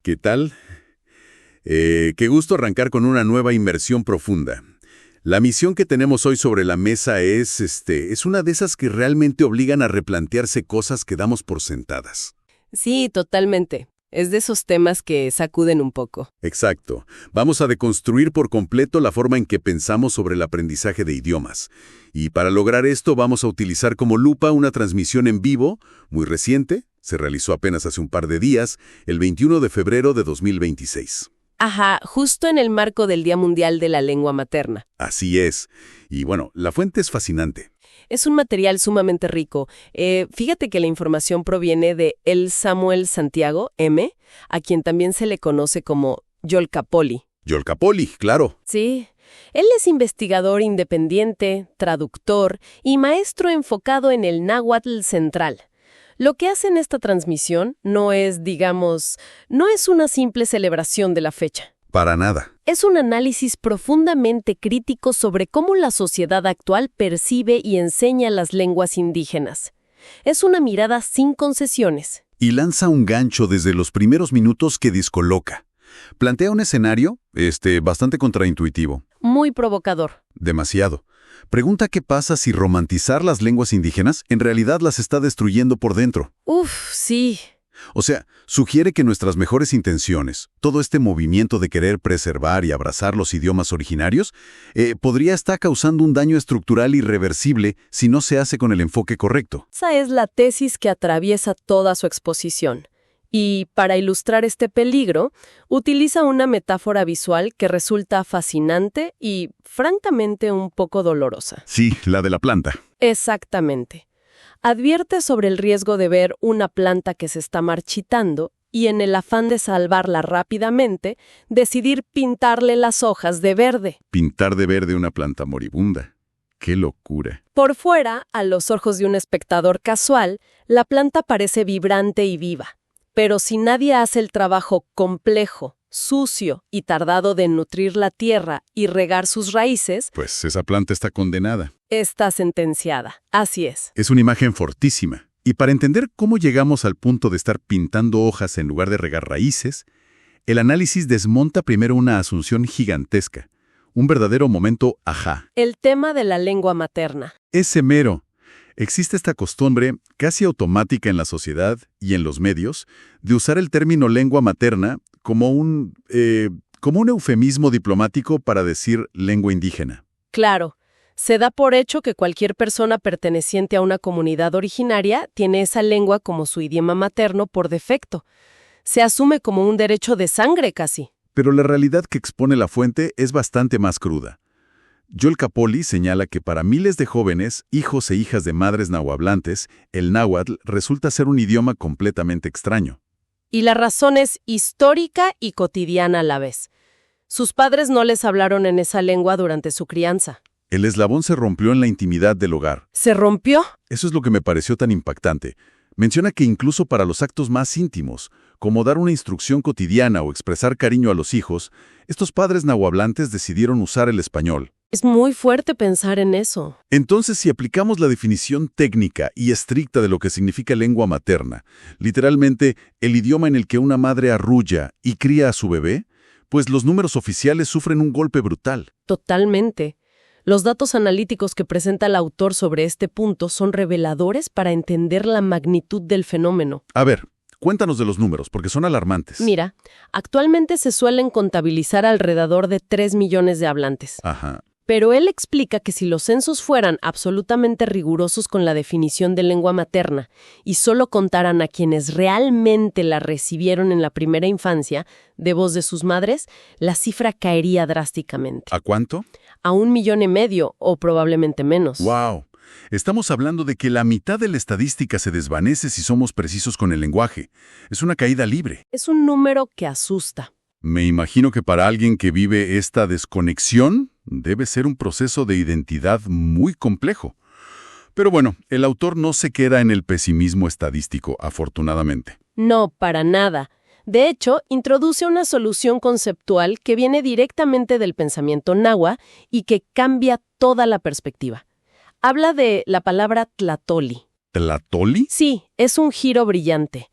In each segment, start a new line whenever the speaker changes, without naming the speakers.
¿Qué tal? Qué gusto arrancar con una nueva inmersión profunda. La misión que tenemos hoy sobre la mesa es una de esas que realmente obligan a replantearse cosas que damos por sentadas.
Sí, totalmente. Es de esos temas que sacuden un poco.
Exacto. Vamos a deconstruir por completo la forma en que pensamos sobre el aprendizaje de idiomas. Y para lograr esto vamos a utilizar como lupa una transmisión en vivo, muy reciente, se realizó apenas hace un par de días, el 21 de febrero de 2026.
Ajá, justo en el marco del Día Mundial de la Lengua Materna.
Así es. Y bueno, la fuente es fascinante.
Es un material sumamente rico. Fíjate que la información proviene de El Samuel Santiago, M., a quien también se le conoce como Yolka Poli.
Yolka Poli, claro.
Sí. Él es investigador independiente, traductor y maestro enfocado en el náhuatl central. Lo que hace en esta transmisión no es, no es una simple celebración de la fecha.
Para nada.
Es un análisis profundamente crítico sobre cómo la sociedad actual percibe y enseña las lenguas indígenas. Es una mirada sin concesiones.
Y lanza un gancho desde los primeros minutos que descoloca. Plantea un escenario, bastante contraintuitivo.
Muy provocador.
Demasiado. Pregunta qué pasa si romantizar las lenguas indígenas en realidad las está destruyendo por dentro.
Sí.
O sea, sugiere que nuestras mejores intenciones, todo este movimiento de querer preservar y abrazar los idiomas originarios, podría estar causando un daño estructural irreversible si no se hace con el enfoque correcto.
Esa es la tesis que atraviesa toda su exposición. Y para ilustrar este peligro, utiliza una metáfora visual que resulta fascinante y, francamente, un poco dolorosa.
Sí, la de la planta.
Exactamente. Advierte sobre el riesgo de ver una planta que se está marchitando y, en el afán de salvarla rápidamente, decidir pintarle las hojas de verde.
Pintar de verde una planta moribunda. ¡Qué locura!
Por fuera, a los ojos de un espectador casual, la planta parece vibrante y viva. Pero si nadie hace el trabajo complejo, sucio y tardado de nutrir la tierra y regar sus raíces,
pues esa planta está condenada.
Está sentenciada. Así es.
Es una imagen fortísima. Y para entender cómo llegamos al punto de estar pintando hojas en lugar de regar raíces, el análisis desmonta primero una asunción gigantesca, un verdadero momento ajá.
El tema de la lengua materna.
Ese mero. Existe esta costumbre, casi automática en la sociedad y en los medios, de usar el término lengua materna como un eufemismo diplomático para decir lengua indígena.
Claro, se da por hecho que cualquier persona perteneciente a una comunidad originaria tiene esa lengua como su idioma materno por defecto. Se asume como un derecho de sangre casi.
Pero la realidad que expone la fuente es bastante más cruda. Yolka Poli señala que para miles de jóvenes, hijos e hijas de madres nahuablantes, el náhuatl resulta ser un idioma completamente extraño.
Y la razón es histórica y cotidiana a la vez. Sus padres no les hablaron en esa lengua durante su crianza.
El eslabón se rompió en la intimidad del hogar.
¿Se rompió?
Eso es lo que me pareció tan impactante. Menciona que incluso para los actos más íntimos, como dar una instrucción cotidiana o expresar cariño a los hijos, estos padres nahuablantes decidieron usar el español.
Es muy fuerte pensar en eso.
Entonces, si aplicamos la definición técnica y estricta de lo que significa lengua materna, literalmente el idioma en el que una madre arrulla y cría a su bebé, pues los números oficiales sufren un golpe brutal.
Totalmente. Los datos analíticos que presenta el autor sobre este punto son reveladores para entender la magnitud del fenómeno.
A ver, cuéntanos de los números, porque son alarmantes.
Mira, actualmente se suelen contabilizar alrededor de 3 millones de hablantes.
Ajá.
Pero él explica que si los censos fueran absolutamente rigurosos con la definición de lengua materna y solo contaran a quienes realmente la recibieron en la primera infancia, de voz de sus madres, la cifra caería drásticamente.
¿A cuánto?
A 1,5 millones o probablemente menos.
¡Wow! Estamos hablando de que la mitad de la estadística se desvanece si somos precisos con el lenguaje. Es una caída libre.
Es un número que asusta.
Me imagino que para alguien que vive esta desconexión, debe ser un proceso de identidad muy complejo. Pero bueno, el autor no se queda en el pesimismo estadístico, afortunadamente.
No, para nada. De hecho, introduce una solución conceptual que viene directamente del pensamiento náhuatl y que cambia toda la perspectiva. Habla de la palabra tlatoli.
¿Tlatoli?
Sí, es un giro brillante.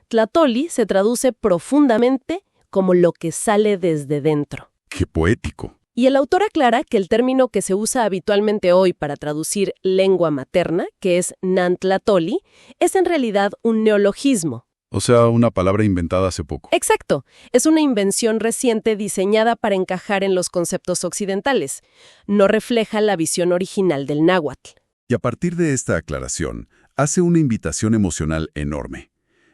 Tlatoli se traduce profundamente como lo que sale desde dentro.
¡Qué poético!
Y el autor aclara que el término que se usa habitualmente hoy para traducir lengua materna, que es Nantlatoli, es en realidad un neologismo.
O sea, una palabra inventada hace poco.
Exacto, es una invención reciente diseñada para encajar en los conceptos occidentales. No refleja la visión original del náhuatl.
Y a partir de esta aclaración, hace una invitación emocional enorme.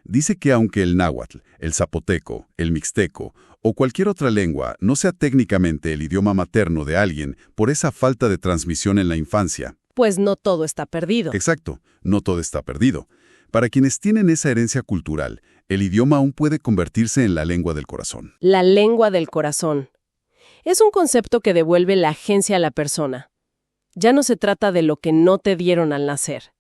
Dice que aunque el náhuatl, el zapoteco, el mixteco o cualquier otra lengua no sea técnicamente el idioma materno de alguien por esa falta de transmisión en la infancia.
Pues no todo está perdido.
Exacto, no todo está perdido. Para quienes tienen esa herencia cultural, el idioma aún puede convertirse en la lengua del corazón.
La lengua del corazón. Es un concepto que devuelve la agencia a la persona. Ya no se trata de lo que no te dieron al nacer,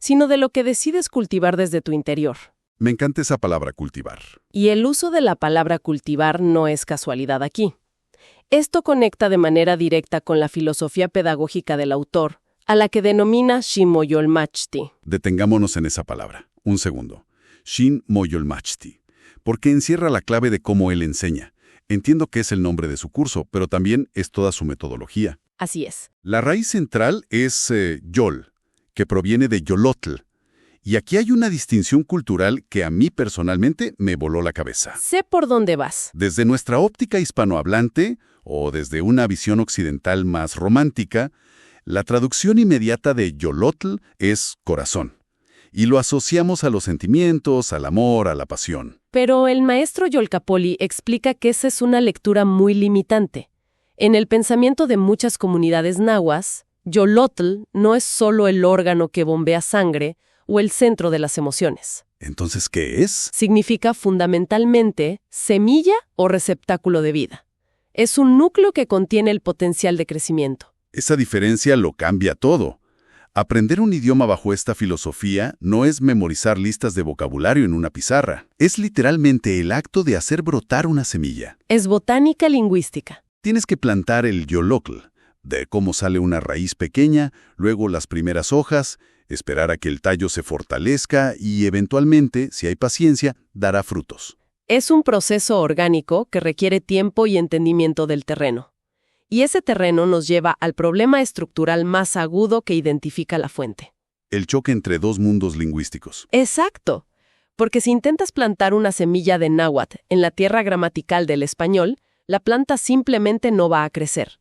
sino de lo que decides cultivar desde tu interior.
Me encanta esa palabra cultivar.
Y el uso de la palabra cultivar no es casualidad aquí. Esto conecta de manera directa con la filosofía pedagógica del autor, a la que denomina Shimoyolmachti.
Detengámonos en esa palabra. Un segundo. Shin Moyolmachti. Porque encierra la clave de cómo él enseña. Entiendo que es el nombre de su curso, pero también es toda su metodología.
Así es.
La raíz central es yol, que proviene de yolotl. Y aquí hay una distinción cultural que a mí personalmente me voló la cabeza.
Sé por dónde vas.
Desde nuestra óptica hispanohablante, o desde una visión occidental más romántica, la traducción inmediata de yolotl es corazón. Y lo asociamos a los sentimientos, al amor, a la pasión.
Pero el maestro Yolcapoli explica que esa es una lectura muy limitante. En el pensamiento de muchas comunidades nahuas, yolotl no es solo el órgano que bombea sangre o el centro de las emociones.
¿Entonces qué es?
Significa fundamentalmente semilla o receptáculo de vida. Es un núcleo que contiene el potencial de crecimiento.
Esa diferencia lo cambia todo. Aprender un idioma bajo esta filosofía no es memorizar listas de vocabulario en una pizarra. Es literalmente el acto de hacer brotar una semilla.
Es botánica lingüística.
Tienes que plantar el yolotl, de cómo sale una raíz pequeña, luego las primeras hojas, esperar a que el tallo se fortalezca y eventualmente, si hay paciencia, dará frutos.
Es un proceso orgánico que requiere tiempo y entendimiento del terreno. Y ese terreno nos lleva al problema estructural más agudo que identifica la fuente.
El choque entre dos mundos lingüísticos.
Exacto. Porque si intentas plantar una semilla de náhuatl en la tierra gramatical del español, la planta simplemente no va a crecer.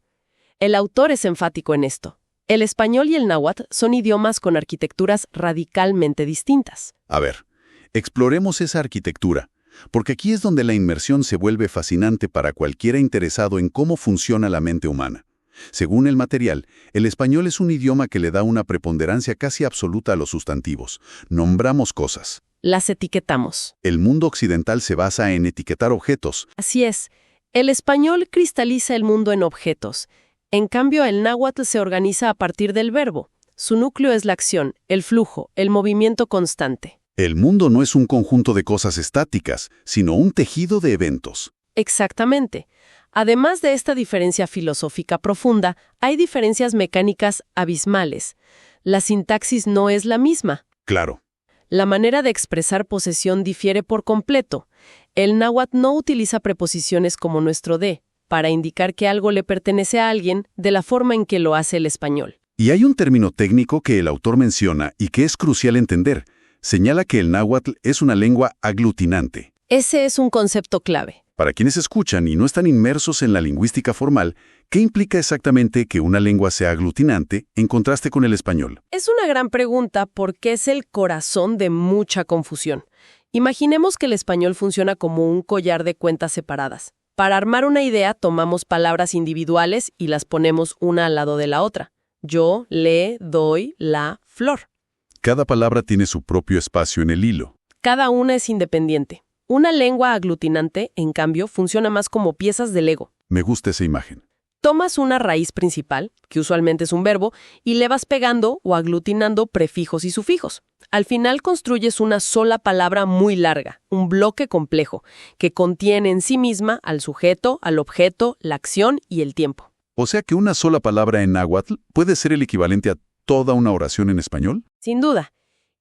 El autor es enfático en esto. El español y el náhuatl son idiomas con arquitecturas radicalmente distintas.
A ver, exploremos esa arquitectura, porque aquí es donde la inmersión se vuelve fascinante para cualquiera interesado en cómo funciona la mente humana. Según el material, el español es un idioma que le da una preponderancia casi absoluta a los sustantivos. Nombramos cosas.
Las etiquetamos.
El mundo occidental se basa en etiquetar objetos.
Así es. El español cristaliza el mundo en objetos. En cambio, el náhuatl se organiza a partir del verbo. Su núcleo es la acción, el flujo, el movimiento constante.
El mundo no es un conjunto de cosas estáticas, sino un tejido de eventos.
Exactamente. Además de esta diferencia filosófica profunda, hay diferencias mecánicas abismales. La sintaxis no es la misma.
Claro.
La manera de expresar posesión difiere por completo. El náhuatl no utiliza preposiciones como nuestro de, para indicar que algo le pertenece a alguien de la forma en que lo hace el español.
Y hay un término técnico que el autor menciona y que es crucial entender. Señala que el náhuatl es una lengua aglutinante.
Ese es un concepto clave.
Para quienes escuchan y no están inmersos en la lingüística formal, ¿qué implica exactamente que una lengua sea aglutinante en contraste con el español?
Es una gran pregunta porque es el corazón de mucha confusión. Imaginemos que el español funciona como un collar de cuentas separadas. Para armar una idea, tomamos palabras individuales y las ponemos una al lado de la otra. Yo, le, doy, la, flor.
Cada palabra tiene su propio espacio en el hilo.
Cada una es independiente. Una lengua aglutinante, en cambio, funciona más como piezas de Lego.
Me gusta esa imagen.
Tomas una raíz principal, que usualmente es un verbo, y le vas pegando o aglutinando prefijos y sufijos. Al final construyes una sola palabra muy larga, un bloque complejo, que contiene en sí misma al sujeto, al objeto, la acción y el tiempo.
O sea que una sola palabra en náhuatl puede ser el equivalente a toda una oración en español.
Sin duda.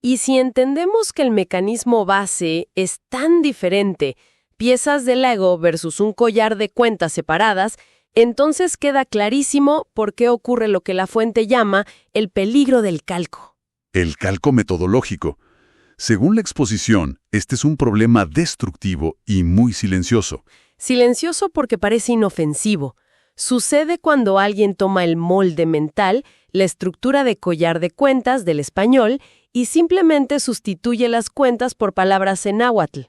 Y si entendemos que el mecanismo base es tan diferente, piezas de Lego versus un collar de cuentas separadas, entonces queda clarísimo por qué ocurre lo que la fuente llama el peligro del calco.
El calco metodológico. Según la exposición, este es un problema destructivo y muy silencioso.
Silencioso porque parece inofensivo. Sucede cuando alguien toma el molde mental, la estructura de collar de cuentas del español, y simplemente sustituye las cuentas por palabras en náhuatl.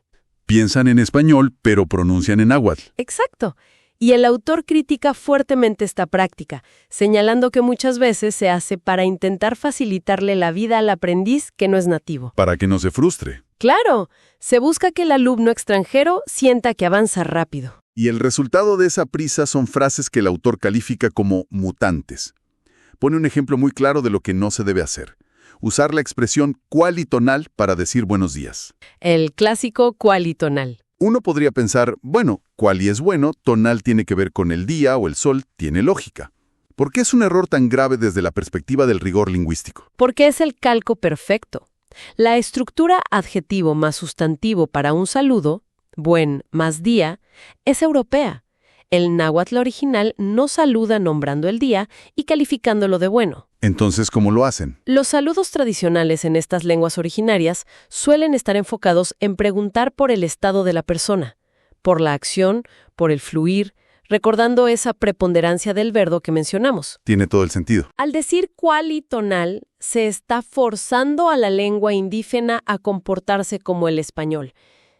Piensan en español, pero pronuncian en náhuatl.
Exacto. Y el autor critica fuertemente esta práctica, señalando que muchas veces se hace para intentar facilitarle la vida al aprendiz que no es nativo.
Para que no se frustre.
Claro, se busca que el alumno extranjero sienta que avanza rápido.
Y el resultado de esa prisa son frases que el autor califica como mutantes. Pone un ejemplo muy claro de lo que no se debe hacer. Usar la expresión cualitonal para decir buenos días.
El clásico cualitonal.
Uno podría pensar, bueno, cuali es bueno, tonal tiene que ver con el día o el sol, tiene lógica. ¿Por qué es un error tan grave desde la perspectiva del rigor lingüístico?
Porque es el calco perfecto. La estructura adjetivo más sustantivo para un saludo, buen más día, es europea. El náhuatl original no saluda nombrando el día y calificándolo de bueno.
Entonces, ¿cómo lo hacen?
Los saludos tradicionales en estas lenguas originarias suelen estar enfocados en preguntar por el estado de la persona, por la acción, por el fluir, recordando esa preponderancia del verbo que mencionamos.
Tiene todo el sentido.
Al decir cualitonal, se está forzando a la lengua indígena a comportarse como el español.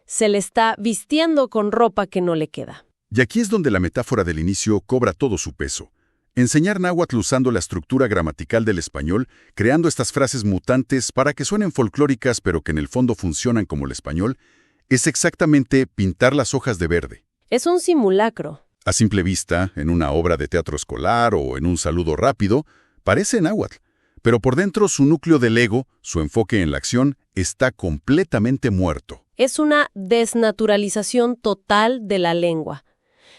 Se le está vistiendo con ropa que no le queda.
Y aquí es donde la metáfora del inicio cobra todo su peso. Enseñar náhuatl usando la estructura gramatical del español, creando estas frases mutantes para que suenen folclóricas pero que en el fondo funcionan como el español, es exactamente pintar las hojas de verde.
Es un simulacro.
A simple vista, en una obra de teatro escolar o en un saludo rápido, parece náhuatl, pero por dentro su núcleo del ego, su enfoque en la acción, está completamente muerto.
Es una desnaturalización total de la lengua.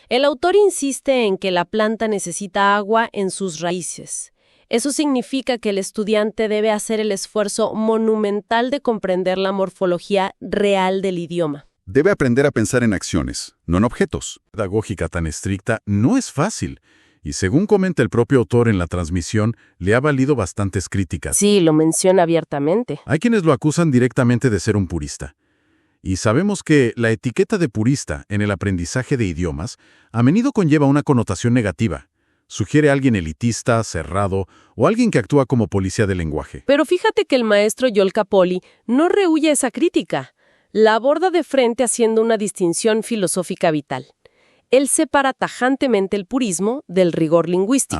El autor insiste en que la planta necesita agua en sus raíces. Eso significa que el estudiante debe hacer el esfuerzo monumental de comprender la morfología real del idioma.
Debe aprender a pensar en acciones, no en objetos. La pedagógica tan estricta no es fácil, y según comenta el propio autor en la transmisión, le ha valido bastantes críticas.
Sí, lo menciona abiertamente.
Hay quienes lo acusan directamente de ser un purista. Y sabemos que la etiqueta de purista en el aprendizaje de idiomas a menudo conlleva una connotación negativa. Sugiere a alguien elitista, cerrado o alguien que actúa como policía del lenguaje.
Pero fíjate que el maestro Joel Capoli no rehúye esa crítica. La aborda de frente haciendo una distinción filosófica vital. Él separa tajantemente el purismo del rigor lingüístico.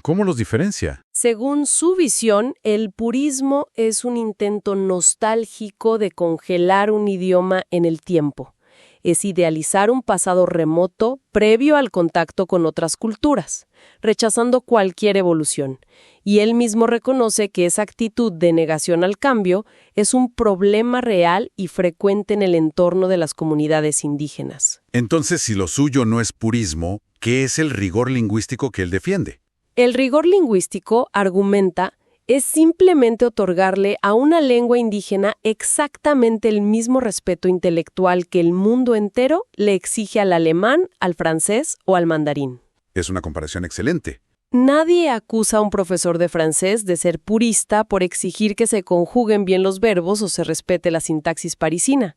¿Cómo los diferencia?
Según su visión, el purismo es un intento nostálgico de congelar un idioma en el tiempo. Es idealizar un pasado remoto previo al contacto con otras culturas, rechazando cualquier evolución. Y él mismo reconoce que esa actitud de negación al cambio es un problema real y frecuente en el entorno de las comunidades indígenas.
Entonces, si lo suyo no es purismo, ¿qué es el rigor lingüístico que él defiende?
El rigor lingüístico, argumenta, es simplemente otorgarle a una lengua indígena exactamente el mismo respeto intelectual que el mundo entero le exige al alemán, al francés o al mandarín.
Es una comparación excelente.
Nadie acusa a un profesor de francés de ser purista por exigir que se conjuguen bien los verbos o se respete la sintaxis parisina.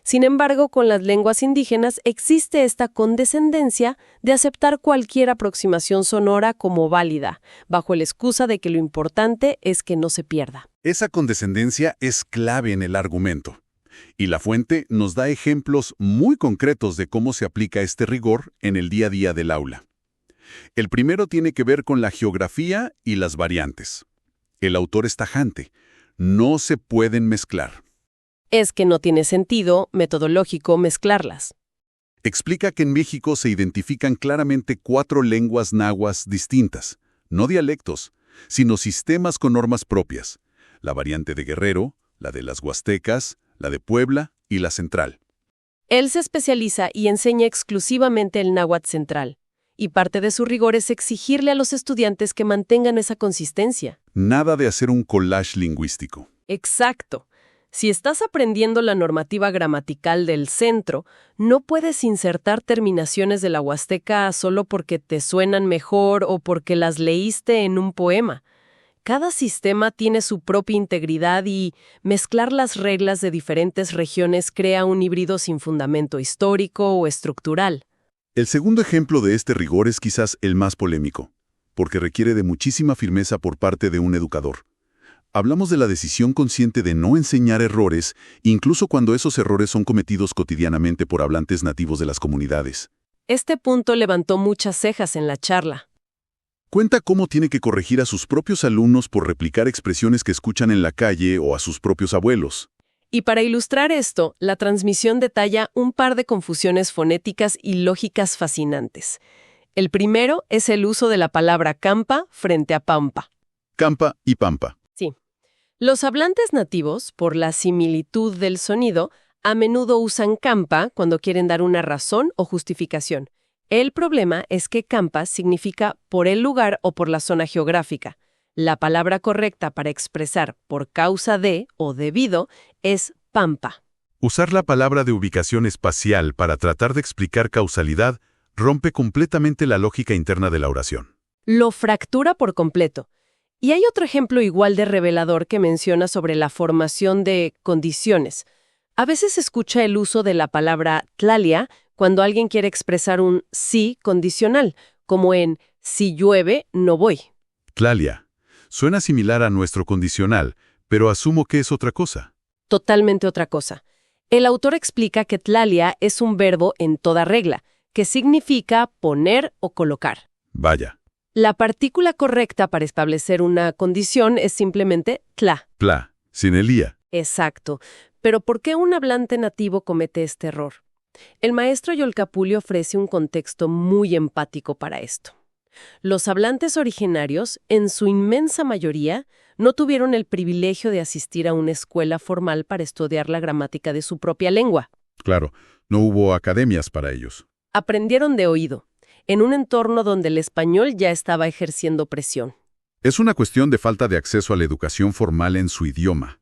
Sin embargo, con las lenguas indígenas existe esta condescendencia de aceptar cualquier aproximación sonora como válida, bajo la excusa de que lo importante es que no se pierda.
Esa condescendencia es clave en el argumento. Y la fuente nos da ejemplos muy concretos de cómo se aplica este rigor en el día a día del aula. El primero tiene que ver con la geografía y las variantes. El autor es tajante. No se pueden mezclar.
Es que no tiene sentido metodológico mezclarlas.
Explica que en México se identifican claramente 4 lenguas náhuatl distintas, no dialectos, sino sistemas con normas propias. La variante de Guerrero, la de las Huastecas, la de Puebla y la central.
Él se especializa y enseña exclusivamente el náhuatl central. Y parte de su rigor es exigirle a los estudiantes que mantengan esa consistencia.
Nada de hacer un collage lingüístico.
Exacto. Si estás aprendiendo la normativa gramatical del centro, no puedes insertar terminaciones de la huasteca solo porque te suenan mejor o porque las leíste en un poema. Cada sistema tiene su propia integridad y mezclar las reglas de diferentes regiones crea un híbrido sin fundamento histórico o estructural.
El segundo ejemplo de este rigor es quizás el más polémico, porque requiere de muchísima firmeza por parte de un educador. Hablamos de la decisión consciente de no enseñar errores, incluso cuando esos errores son cometidos cotidianamente por hablantes nativos de las comunidades.
Este punto levantó muchas cejas en la charla.
Cuenta cómo tiene que corregir a sus propios alumnos por replicar expresiones que escuchan en la calle o a sus propios abuelos.
Y para ilustrar esto, la transmisión detalla un par de confusiones fonéticas y lógicas fascinantes. El primero es el uso de la palabra campa frente a pampa.
Campa y pampa.
Sí. Los hablantes nativos, por la similitud del sonido, a menudo usan campa cuando quieren dar una razón o justificación. El problema es que campa significa por el lugar o por la zona geográfica. La palabra correcta para expresar por causa de o debido es pampa.
Usar la palabra de ubicación espacial para tratar de explicar causalidad rompe completamente la lógica interna de la oración.
Lo fractura por completo. Y hay otro ejemplo igual de revelador que menciona sobre la formación de condiciones. A veces se escucha el uso de la palabra tlalia cuando alguien quiere expresar un sí condicional, como en si llueve, no voy.
Tlalia. Suena similar a nuestro condicional, pero asumo que es otra cosa.
Totalmente otra cosa. El autor explica que tlalia es un verbo en toda regla, que significa poner o colocar.
Vaya.
La partícula correcta para establecer una condición es simplemente tla.
Pla, sin el ia.
Exacto. Pero ¿por qué un hablante nativo comete este error? El maestro Yolcapuli ofrece un contexto muy empático para esto. Los hablantes originarios, en su inmensa mayoría, no tuvieron el privilegio de asistir a una escuela formal para estudiar la gramática de su propia lengua.
Claro, no hubo academias para ellos.
Aprendieron de oído, en un entorno donde el español ya estaba ejerciendo presión.
Es una cuestión de falta de acceso a la educación formal en su idioma.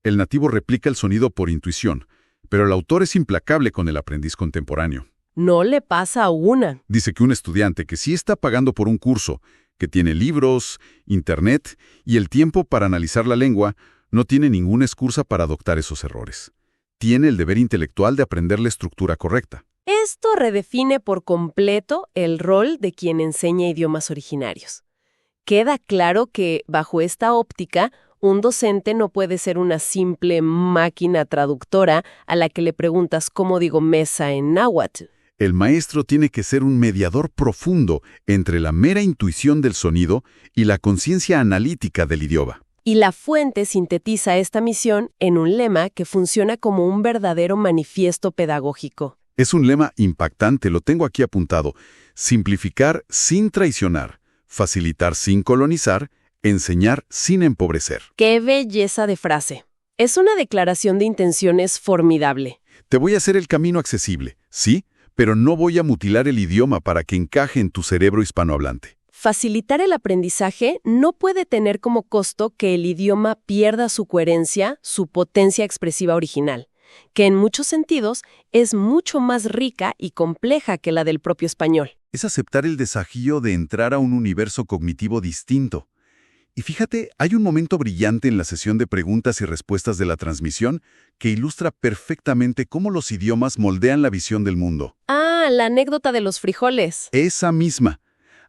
El nativo replica el sonido por intuición, pero el autor es implacable con el aprendiz contemporáneo.
No le pasa a una.
Dice que un estudiante que sí está pagando por un curso, que tiene libros, internet y el tiempo para analizar la lengua, no tiene ninguna excusa para adoptar esos errores. Tiene el deber intelectual de aprender la estructura correcta.
Esto redefine por completo el rol de quien enseña idiomas originarios. Queda claro que, bajo esta óptica, un docente no puede ser una simple máquina traductora a la que le preguntas cómo digo mesa en náhuatl.
El maestro tiene que ser un mediador profundo entre la mera intuición del sonido y la conciencia analítica del idioma.
Y La Fuente sintetiza esta misión en un lema que funciona como un verdadero manifiesto pedagógico.
Es un lema impactante, lo tengo aquí apuntado. Simplificar sin traicionar, facilitar sin colonizar, enseñar sin empobrecer.
¡Qué belleza de frase! Es una declaración de intenciones formidable.
Te voy a hacer el camino accesible, sí, pero no voy a mutilar el idioma para que encaje en tu cerebro hispanohablante.
Facilitar el aprendizaje no puede tener como costo que el idioma pierda su coherencia, su potencia expresiva original, que en muchos sentidos es mucho más rica y compleja que la del propio español.
Es aceptar el desafío de entrar a un universo cognitivo distinto. Y fíjate, hay un momento brillante en la sesión de preguntas y respuestas de la transmisión que ilustra perfectamente cómo los idiomas moldean la visión del mundo.
Ah, la anécdota de los frijoles.
Esa misma.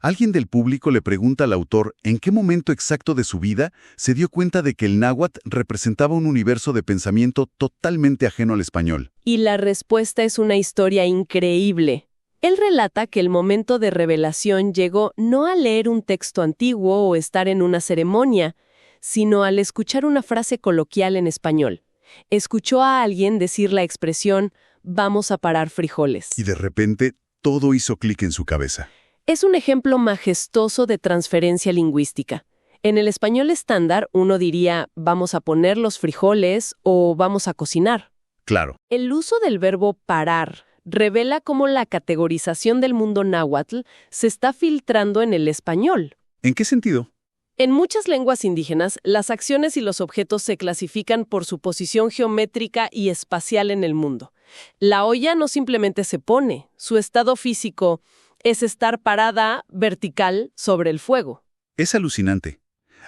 Alguien del público le pregunta al autor en qué momento exacto de su vida se dio cuenta de que el náhuatl representaba un universo de pensamiento totalmente ajeno al español.
Y la respuesta es una historia increíble. Él relata que el momento de revelación llegó no al leer un texto antiguo o estar en una ceremonia, sino al escuchar una frase coloquial en español. Escuchó a alguien decir la expresión, vamos a parar frijoles.
Y de repente, todo hizo clic en su cabeza.
Es un ejemplo majestuoso de transferencia lingüística. En el español estándar, uno diría, vamos a poner los frijoles o vamos a cocinar.
Claro.
El uso del verbo parar revela cómo la categorización del mundo náhuatl se está filtrando en el español.
¿En qué sentido?
En muchas lenguas indígenas, las acciones y los objetos se clasifican por su posición geométrica y espacial en el mundo. La olla no simplemente se pone, su estado físico es estar parada vertical sobre el fuego.
Es alucinante.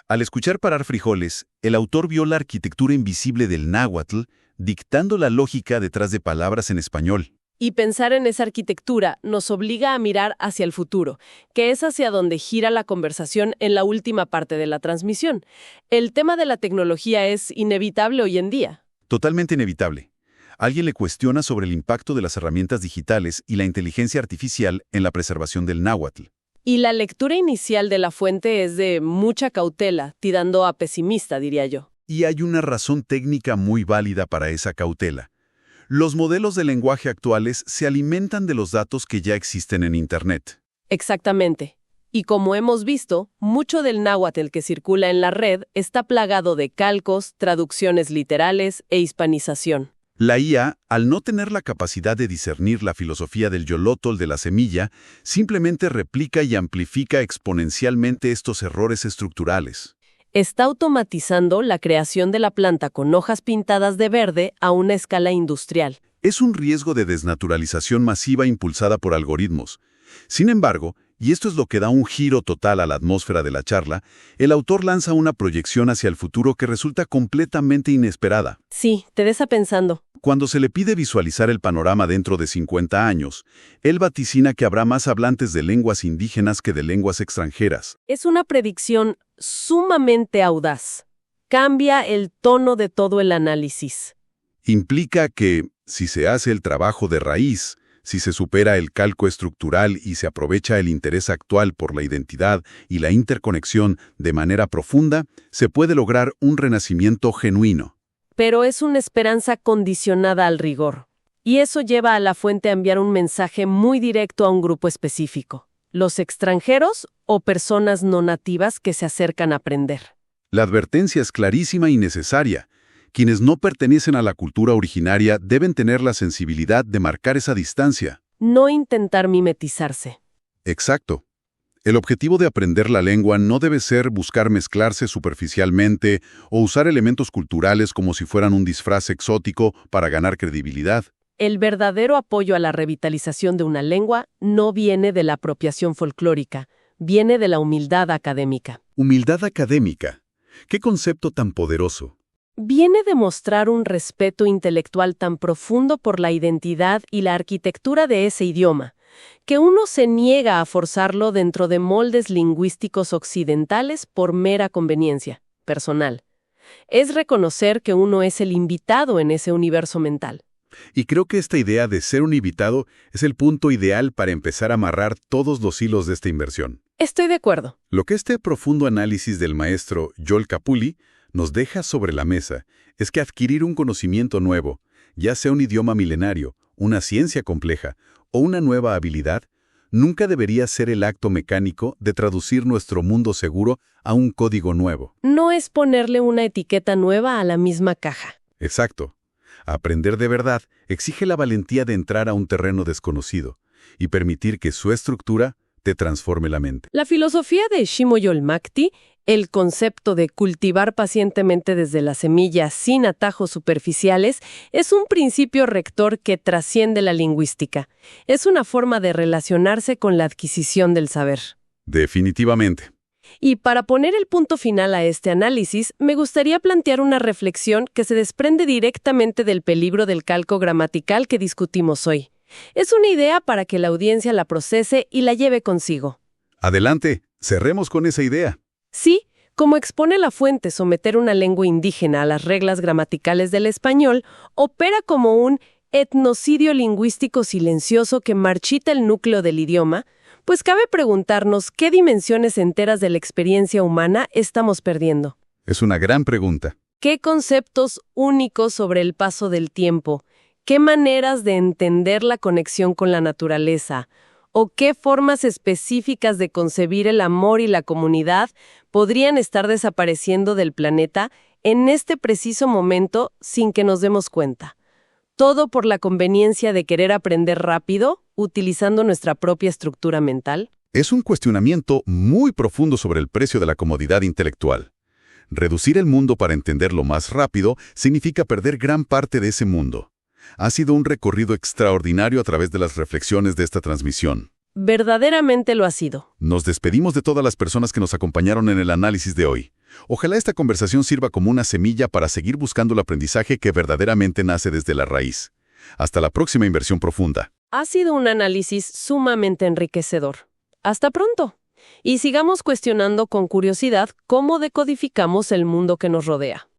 Al escuchar parar frijoles, el autor vio la arquitectura invisible del náhuatl, dictando la lógica detrás de palabras en español.
Y pensar en esa arquitectura nos obliga a mirar hacia el futuro, que es hacia donde gira la conversación en la última parte de la transmisión. El tema de la tecnología es inevitable hoy en día.
Totalmente inevitable. Alguien le cuestiona sobre el impacto de las herramientas digitales y la inteligencia artificial en la preservación del náhuatl.
Y la lectura inicial de la fuente es de mucha cautela, tirando a pesimista, diría yo.
Y hay una razón técnica muy válida para esa cautela. Los modelos de lenguaje actuales se alimentan de los datos que ya existen en Internet.
Exactamente. Y como hemos visto, mucho del náhuatl que circula en la red está plagado de calcos, traducciones literales e hispanización.
La IA, al no tener la capacidad de discernir la filosofía del yolotl de la semilla, simplemente replica y amplifica exponencialmente estos errores estructurales.
Está automatizando la creación de la planta con hojas pintadas de verde a una escala industrial.
Es un riesgo de desnaturalización masiva impulsada por algoritmos. Sin embargo, y esto es lo que da un giro total a la atmósfera de la charla, el autor lanza una proyección hacia el futuro que resulta completamente inesperada.
Sí, te deja pensando.
Cuando se le pide visualizar el panorama dentro de 50 años, él vaticina que habrá más hablantes de lenguas indígenas que de lenguas extranjeras.
Es una predicción sumamente audaz. Cambia el tono de todo el análisis.
Implica que, si se hace el trabajo de raíz, si se supera el calco estructural y se aprovecha el interés actual por la identidad y la interconexión de manera profunda, se puede lograr un renacimiento genuino.
Pero es una esperanza condicionada al rigor. Y eso lleva a la fuente a enviar un mensaje muy directo a un grupo específico: los extranjeros o personas no nativas que se acercan a aprender.
La advertencia es clarísima y necesaria. Quienes no pertenecen a la cultura originaria deben tener la sensibilidad de marcar esa distancia.
No intentar mimetizarse.
Exacto. El objetivo de aprender la lengua no debe ser buscar mezclarse superficialmente o usar elementos culturales como si fueran un disfraz exótico para ganar credibilidad.
El verdadero apoyo a la revitalización de una lengua no viene de la apropiación folclórica, viene de la humildad académica.
Humildad académica. ¿Qué concepto tan poderoso?
Viene de mostrar un respeto intelectual tan profundo por la identidad y la arquitectura de ese idioma, que uno se niega a forzarlo dentro de moldes lingüísticos occidentales por mera conveniencia personal. Es reconocer que uno es el invitado en ese universo mental.
Y creo que esta idea de ser un invitado es el punto ideal para empezar a amarrar todos los hilos de esta inversión.
Estoy de acuerdo.
Lo que este profundo análisis del maestro Joel Capulli nos deja sobre la mesa es que adquirir un conocimiento nuevo, ya sea un idioma milenario, una ciencia compleja o una nueva habilidad, nunca debería ser el acto mecánico de traducir nuestro mundo seguro a un código nuevo.
No es ponerle una etiqueta nueva a la misma caja.
Exacto. Aprender de verdad exige la valentía de entrar a un terreno desconocido y permitir que su estructura te transforme la mente.
La filosofía de Shimoyolmakti, el concepto de cultivar pacientemente desde la semilla sin atajos superficiales, es un principio rector que trasciende la lingüística. Es una forma de relacionarse con la adquisición del saber.
Definitivamente.
Y para poner el punto final a este análisis, me gustaría plantear una reflexión que se desprende directamente del peligro del calco gramatical que discutimos hoy. Es una idea para que la audiencia la procese y la lleve consigo.
Adelante, cerremos con esa idea.
Sí, como expone la fuente, someter una lengua indígena a las reglas gramaticales del español opera como un etnocidio lingüístico silencioso que marchita el núcleo del idioma, pues cabe preguntarnos qué dimensiones enteras de la experiencia humana estamos perdiendo.
Es una gran pregunta.
¿Qué conceptos únicos sobre el paso del tiempo? ¿Qué maneras de entender la conexión con la naturaleza? ¿O qué formas específicas de concebir el amor y la comunidad podrían estar desapareciendo del planeta en este preciso momento sin que nos demos cuenta? Todo por la conveniencia de querer aprender rápido, utilizando nuestra propia estructura mental.
Es un cuestionamiento muy profundo sobre el precio de la comodidad intelectual. Reducir el mundo para entenderlo más rápido significa perder gran parte de ese mundo. Ha sido un recorrido extraordinario a través de las reflexiones de esta transmisión.
Verdaderamente lo ha sido.
Nos despedimos de todas las personas que nos acompañaron en el análisis de hoy. Ojalá esta conversación sirva como una semilla para seguir buscando el aprendizaje que verdaderamente nace desde la raíz. Hasta la próxima inversión profunda.
Ha sido un análisis sumamente enriquecedor. Hasta pronto. Y sigamos cuestionando con curiosidad cómo decodificamos el mundo que nos rodea.